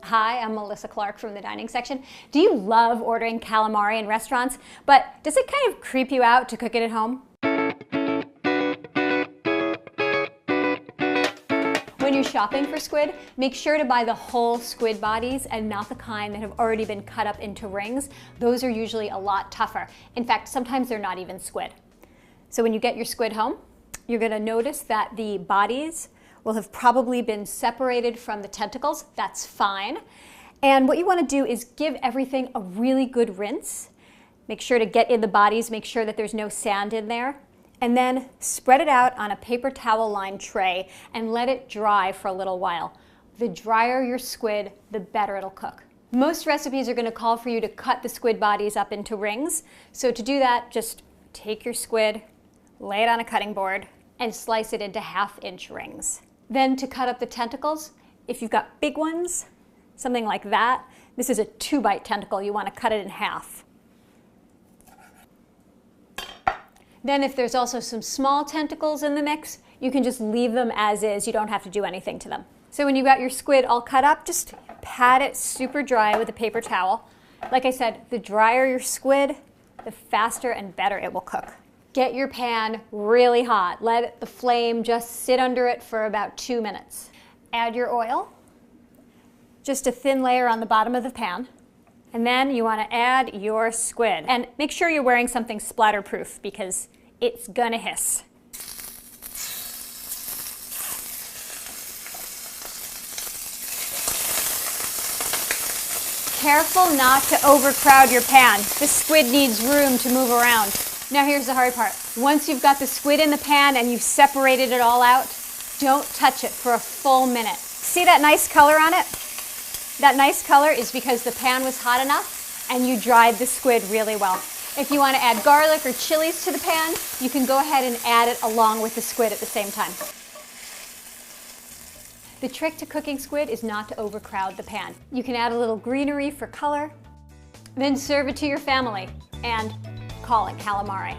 Hi, I'm Melissa Clark from the dining section. Do you love ordering calamari in restaurants, but does it kind of creep you out to cook it at home? When you're shopping for squid, make sure to buy the whole squid bodies and not the kind that have already been cut up into rings. Those are usually a lot tougher. In fact, sometimes they're not even squid. So when you get your squid home, you're going to notice that the bodies will have probably been separated from the tentacles. That's fine. And what you want to do is give everything a really good rinse. Make sure to get in the bodies, make sure that there's no sand in there. And then spread it out on a paper towel lined tray and let it dry for a little while. The drier your squid, the better it'll cook. Most recipes are going to call for you to cut the squid bodies up into rings. So to do that, just take your squid, lay it on a cutting board, and slice it into 1/2-inch rings. Then to cut up the tentacles, if you've got big ones, something like that, this is a 2-bite tentacle, you want to cut it in half. Then if there's also some small tentacles in the mix, you can just leave them as is. You don't have to do anything to them. So when you've got your squid all cut up, just pat it super dry with a paper towel. Like I said, the drier your squid, the faster and better it will cook. Get your pan really hot. Let the flame just sit under it for about 2 minutes. Add your oil, just a thin layer on the bottom of the pan. And then you want to add your squid. And make sure you're wearing something splatter-proof because it's gonna hiss. Careful not to overcrowd your pan. The squid needs room to move around. Now here's the hard part. Once you've got the squid in the pan and you've separated it all out, don't touch it for a full minute. See that nice color on it? That nice color is because the pan was hot enough and you dried the squid really well. If you want to add garlic or chilies to the pan, you can go ahead and add it along with the squid at the same time. The trick to cooking squid is not to overcrowd the pan. You can add a little greenery for color, then serve it to your family and call it calamari.